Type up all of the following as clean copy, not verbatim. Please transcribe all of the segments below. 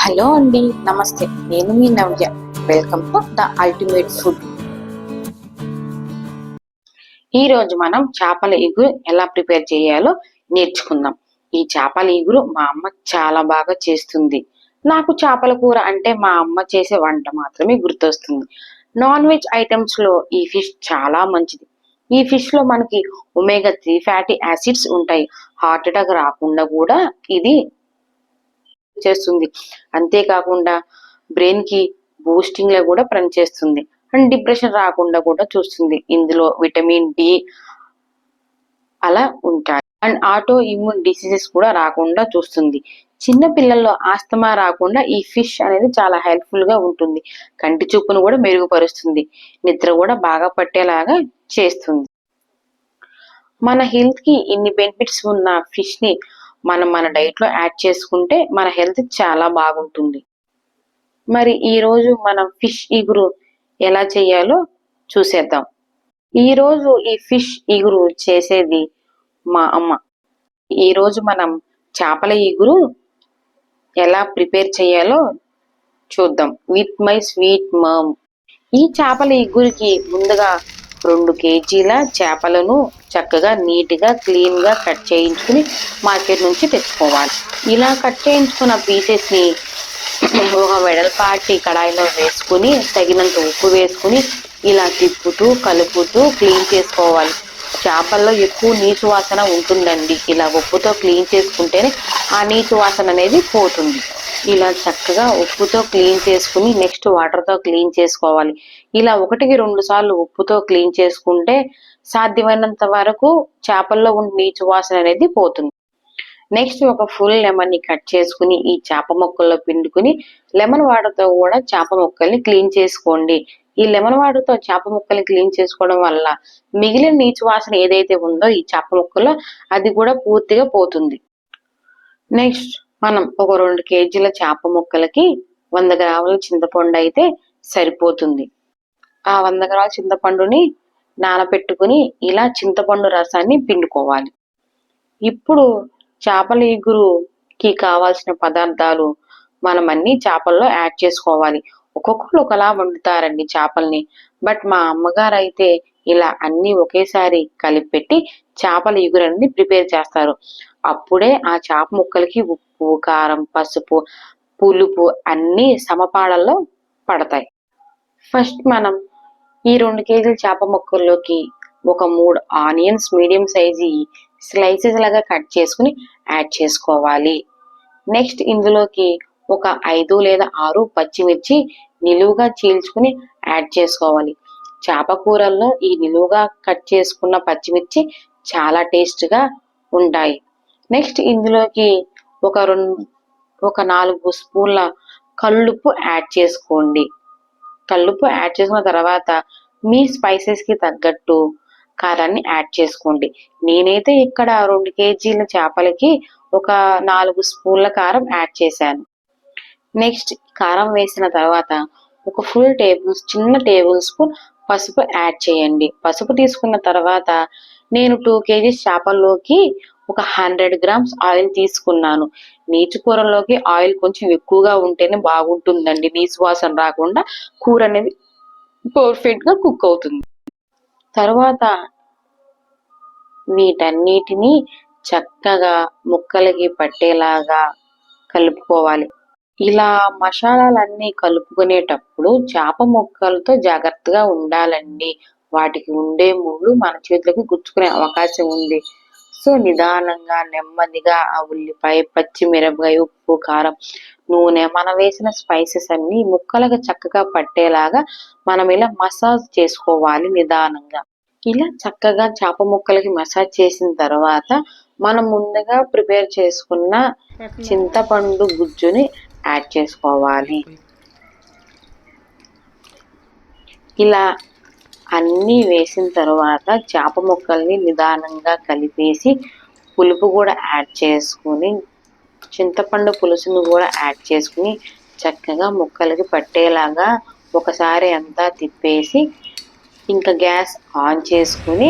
Hello అండి, నమస్తే. నేను మీ Navya. Welcome to the ultimate food. ఈ రోజు మనం చేపల ఇగురు ఎలా ప్రిపేర్ చేయాలో నేర్చుకుందాం. ఈ చేపల ఇగురు మా అమ్మ చాలా బాగా చేస్తుంది. నాకు చేపల కూర అంటే మా అమ్మ చేసే వంట మాత్రమే గుర్తొస్తుంది. నాన్ వెజ్ ఐటమ్స్ లో ఈ ఫిష్ చాలా మంచిది. ఈ ఫిష్ లో మనకి ఒమేగా 3 ఫ్యాటీ యాసిడ్స్ ఉంటాయి. హార్ట్ అటాక్ రాకుండా కూడా ఇది చేస్తుంది. అంతేకాకుండా బ్రెయిన్ కి బూస్టింగ్ లా కూడా పనిచేస్తుంది. అండ్ డిప్రెషన్ రాకుండా కూడా చూస్తుంది. ఇందులో విటమిన్ డి అలా ఉంటాయి. అండ్ ఆటో ఇమ్యూన్ డిసీజెస్ కూడా రాకుండా చూస్తుంది. చిన్న పిల్లల్లో ఆస్తమా రాకుండా ఈ ఫిష్ అనేది చాలా హెల్ప్ఫుల్ గా ఉంటుంది. కంటి చూపును కూడా మెరుగుపరుస్తుంది. నిద్ర కూడా బాగా పట్టేలాగా చేస్తుంది. మన హెల్త్ కి ఇన్ని బెనిఫిట్స్ ఉన్న ఫిష్ ని మన డైట్ లో యాడ్ చేసుకుంటే మన హెల్త్ చాలా బాగుంటుంది. మరి ఈ రోజు మనం ఫిష్ ఇగురు ఎలా చేయాలో చూసేద్దాం. ఈ రోజు ఈ ఫిష్ ఇగురు చేసేది మా అమ్మ. ఈ రోజు మనం చేపల ఇగురు ఎలా ప్రిపేర్ చేయాలో చూద్దాం విత్ మై స్వీట్ మమ్. ఈ చేపల ఇగురికి ముందుగా 2 కేజీల చేపలను చక్కగా నీట్ గా క్లీన్ గా కట్ చేయించుకుని మార్కెట్ నుంచి తెచ్చుకోవాలి. ఇలా కట్ చేయించుకున్న పీసెస్ ని ఒక వెడల్పాటి కడాయిలో వేసుకుని తగినంత ఉప్పు వేసుకుని ఇలా తిప్పుతూ కలుపుతూ క్లీన్ చేసుకోవాలి. చేపల్లో ఎక్కువ నీచు వాసన ఉంటుందండి. ఇలా ఉప్పుతో క్లీన్ చేసుకుంటేనే ఆ నీచు వాసన అనేది పోతుంది. ఇలా చక్కగా ఉప్పుతో క్లీన్ చేసుకుని నెక్స్ట్ వాటర్ తో క్లీన్ చేసుకోవాలి. ఇలా 1-2 సార్లు ఉప్పుతో క్లీన్ చేసుకుంటే సాధ్యమైనంత వరకు చేపల్లో ఉన్న నీచు వాసన అనేది పోతుంది. నెక్స్ట్ ఒక ఫుల్ లెమన్ ని కట్ చేసుకుని ఈ చేప ముక్కల్లో పిండుకుని లెమన్ వాటర్ తో కూడా చేప ముక్కల్ని క్లీన్ చేసుకోండి. ఈ లెమన్ వాటర్ తో చేప ముక్కల్ని క్లీన్ చేసుకోవడం వల్ల మిగిలిన నీచు వాసన ఏదైతే ఉందో ఈ చేప ముక్కల్లో అది కూడా పూర్తిగా పోతుంది. నెక్స్ట్ మనం ఒక 2 కేజీల చేప ముక్కలకి 100 గ్రాముల చింతపండు అయితే సరిపోతుంది. ఆ 100 గ్రాముల చింతపండుని నానబెట్టుకుని ఇలా చింతపండు రసాన్ని పిండుకోవాలి. ఇప్పుడు చేపల ఇగురుకి కావాల్సిన పదార్థాలు మనం అన్ని చేపల్లో యాడ్ చేసుకోవాలి. ఒక్కొక్కరు ఒకలా వండుతారండి చేపల్ని. బట్ మా అమ్మగారు అయితే ఇలా అన్ని ఒకేసారి కలిపి పెట్టి చేపల ఇగురు అనేది ప్రిపేర్ చేస్తారు. అప్పుడే ఆ చేప ముక్కలకి ఉప్పు, కారం, పసుపు, పులుపు అన్ని సమపాళల్లో పడతాయి. ఫస్ట్ మనం ఈ 2 కేజీల చేప ముక్కల్లోకి ఒక 3 ఆనియన్స్ మీడియం సైజు స్లైసెస్ లాగా కట్ చేసుకుని యాడ్ చేసుకోవాలి. నెక్స్ట్ ఇందులోకి ఒక 5 లేదా 6 పచ్చిమిర్చి నిలువుగా చీల్చుకుని యాడ్ చేసుకోవాలి. చేప కూరల్లో ఈ నిలువుగా కట్ చేసుకున్న పచ్చిమిర్చి చాలా టేస్ట్ గా ఉంటాయి. నెక్స్ట్ ఇందులోకి ఒక 4 స్పూన్ల కల్లుప్పు యాడ్ చేసుకోండి. కల్లుప్పు యాడ్ చేసుకున్న తర్వాత మీ స్పైసెస్ కి తగ్గట్టు కారాన్ని యాడ్ చేసుకోండి. నేనైతే ఇక్కడ 2 కేజీల చేపలకి ఒక 4 స్పూన్ల కారం యాడ్ చేశాను. నెక్స్ట్ కారం వేసిన తర్వాత ఒక చిన్న టేబుల్ స్పూన్ పసుపు యాడ్ చేయండి. పసుపు తీసుకున్న తర్వాత నేను 2 కేజీస్ చేపల్లోకి ఒక 100 గ్రామ్స్ ఆయిల్ తీసుకున్నాను. నీచు కూరలోకి ఆయిల్ కొంచెం ఎక్కువగా ఉంటేనే బాగుంటుందండి. నీచు వాసన రాకుండా కూర అనేది పర్ఫెక్ట్ గా కుక్ అవుతుంది. తర్వాత వీటన్నిటిని చక్కగా ముక్కలకి పట్టేలాగా కలుపుకోవాలి. ఇలా మసాలాలన్నీ కలుపుకునేటప్పుడు చేప ముక్కలతో జాగ్రత్తగా ఉండాలండి. వాటికి ఉండే ముళ్ళు మన చేతులకి గుచ్చుకునే అవకాశం ఉంది. సో నిదానంగా నెమ్మదిగా ఆ ఉల్లిపాయ, పచ్చిమిరపకాయ, ఉప్పు, కారం, నూనె మనం వేసిన స్పైసెస్ అన్ని ముక్కలకు చక్కగా పట్టేలాగా మనం ఇలా మసాజ్ చేసుకోవాలి నిదానంగా. ఇలా చక్కగా చేప ముక్కలకి మసాజ్ చేసిన తర్వాత మనం ముందుగా ప్రిపేర్ చేసుకున్న చింతపండు గుజ్జుని యాడ్ చేసుకోవాలి. ఇలా అన్నీ వేసిన తర్వాత చేప ముక్కల్ని నిదానంగా కలిపేసి పులుపు కూడా యాడ్ చేసుకుని చింతపండు పులుసును కూడా యాడ్ చేసుకుని చక్కగా ముక్కలకి పట్టేలాగా ఒకసారి అంతా తిప్పేసి ఇంకా గ్యాస్ ఆన్ చేసుకుని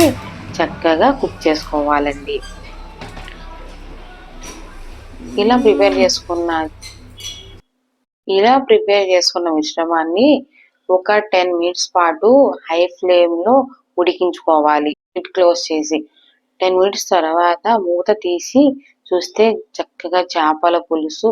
చక్కగా కుక్ చేసుకోవాలండి. ఇలా ప్రిపేర్ చేసుకున్న ఇలా ప్రిపేర్ చేసుకున్న మిశ్రమాన్ని ఒక 10 మినిట్స్ పాటు హై ఫ్లేమ్ లో ఉడికించుకోవాలి. లిడ్ క్లోజ్ చేసి 10 మినిట్స్ తర్వాత మూత తీసి చూస్తే చక్కగా చేపల పులుసు,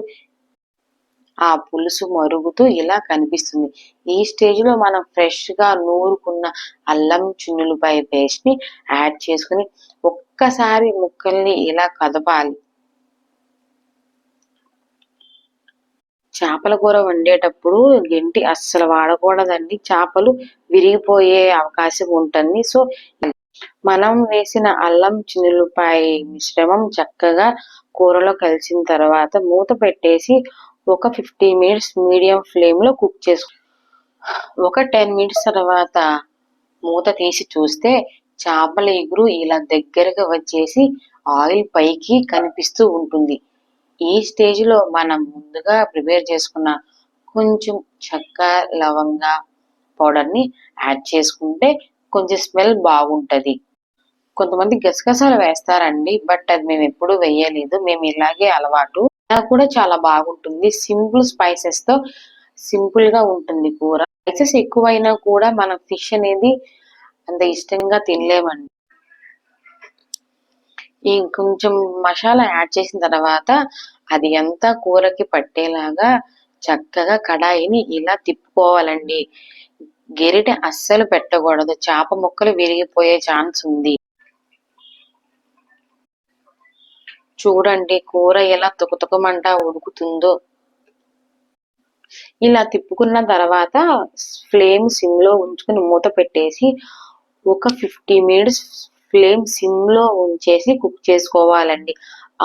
ఆ పులుసు మరుగుతూ ఇలా కనిపిస్తుంది. ఈ స్టేజ్ లో మనం ఫ్రెష్ గా నూరుకున్న అల్లం చిన్నులపాయ పేస్ట్ ని యాడ్ చేసుకుని ఒక్కసారి ముక్కల్ని ఇలా కదపాలి. చేపల కూర వండేటప్పుడు గెంటి అస్సలు వాడకూడదండి. చేపలు విరిగిపోయే అవకాశం ఉంటుంది. సో మనం వేసిన అల్లం చిన్నులపాయ మిశ్రమం చక్కగా కూరలో కలిసిన తర్వాత మూత పెట్టేసి ఒక 15 మినిట్స్ మీడియం ఫ్లేమ్ లో కుక్ చేసుకో. ఒక 10 మినిట్స్ తర్వాత మూత తీసి చూస్తే చేపల ఇగురు ఇలా దగ్గరగా వచ్చేసి ఆయిల్ పైకి కనిపిస్తూ ఉంటుంది. ఈ స్టేజ్ లో మనం ముందుగా ప్రిపేర్ చేసుకున్న కొంచెం చెక్క, లవంగ పౌడర్ ని యాడ్ చేసుకుంటే కొంచెం స్మెల్ బాగుంటది. కొంతమంది గసగసాలు వేస్తారండి, బట్ అది మేము ఎప్పుడు వేయలేదు. మేము ఇలాగే అలవాటు. నాకు కూడా చాలా బాగుంటుంది. సింపుల్ స్పైసెస్ తో సింపుల్ గా ఉంటుంది కూర. స్పైసెస్ ఎక్కువైనా కూడా మనం ఫిష్ అనేది అంత ఇష్టంగా తినలేమండి. ఈ కొంచెం మసాలా యాడ్ చేసిన తర్వాత అది అంతా కూరకి పట్టేలాగా చక్కగా కడాయిని ఇలా తిప్పుకోవాలండి. గెరిటె అస్సలు పెట్టకూడదు, చేప ముక్కలు విరిగిపోయే ఛాన్స్ ఉంది. చూడండి కూర ఎలా తుకతుకమంటా ఉడుకుతుందో. ఇలా తిప్పుకున్న తర్వాత ఫ్లేమ్ సిమ్ లో ఉంచుకుని మూత పెట్టేసి ఒక 50 మినిట్స్ ఫ్లేమ్ సిమ్ లో ఉంచేసి కుక్ చేసుకోవాలండి.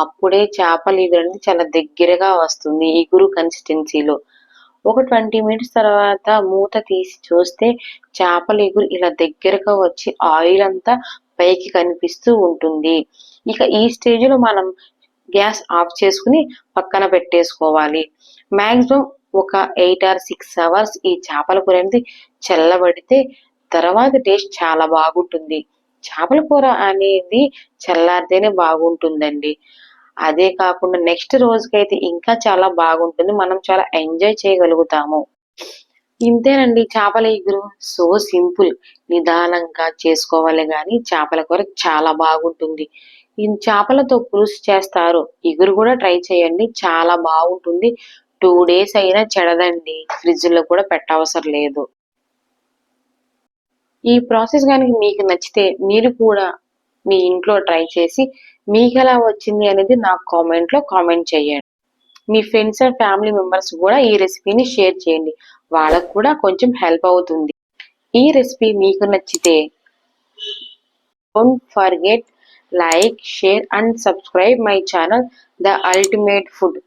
అప్పుడే చేపల ఇగురు అనేది చాలా దగ్గరగా వస్తుంది ఇగురు కన్సిస్టెన్సీలో. ఒక 20 మినిట్స్ తర్వాత మూత తీసి చూస్తే చేపల ఇగురు ఇలా దగ్గరగా వచ్చి ఆయిల్ అంతా పైకి కనిపిస్తూ ఉంటుంది. ఇక ఈ స్టేజ్ లో మనం గ్యాస్ ఆఫ్ చేసుకుని పక్కన పెట్టేసుకోవాలి. మాక్సిమం ఒక 8 or 6 అవర్స్ ఈ చేపల కూర అనేది చల్లబడితే తర్వాత టేస్ట్ చాలా బాగుంటుంది. చేపల కూర అనేది చల్లారితేనే బాగుంటుందండి. అదే కాకుండా నెక్స్ట్ రోజుకైతే ఇంకా చాలా బాగుంటుంది. మనం చాలా ఎంజాయ్ చేయగలుగుతాము. ఇంతేనండి చేపల ఇగురు. So simple. నిదానంగా చేసుకోవాలి గాని చేపల కూర చాలా బాగుంటుంది. ఈ చేపలతో పులుసు చేస్తారు. ఇగురు కూడా ట్రై చేయండి. చాలా బాగుంటుంది. 2 డేస్ అయినా చెడదండి. ఫ్రిడ్జ్ లో కూడా పెట్టవసరం లేదు. ఈ ప్రాసెస్ కనుక మీకు నచ్చితే మీరు కూడా మీ ఇంట్లో ట్రై చేసి మీకు ఎలా వచ్చింది అనేది నాకు కామెంట్ లో కామెంట్ చేయండి. మీ ఫ్రెండ్స్ అండ్ ఫ్యామిలీ మెంబర్స్ కూడా ఈ రెసిపీని షేర్ చేయండి. వాళ్ళకు కూడా కొంచెం హెల్ప్ అవుతుంది. ఈ రెసిపీ మీకు నచ్చితే don't forget like, share and subscribe my channel the ultimate food.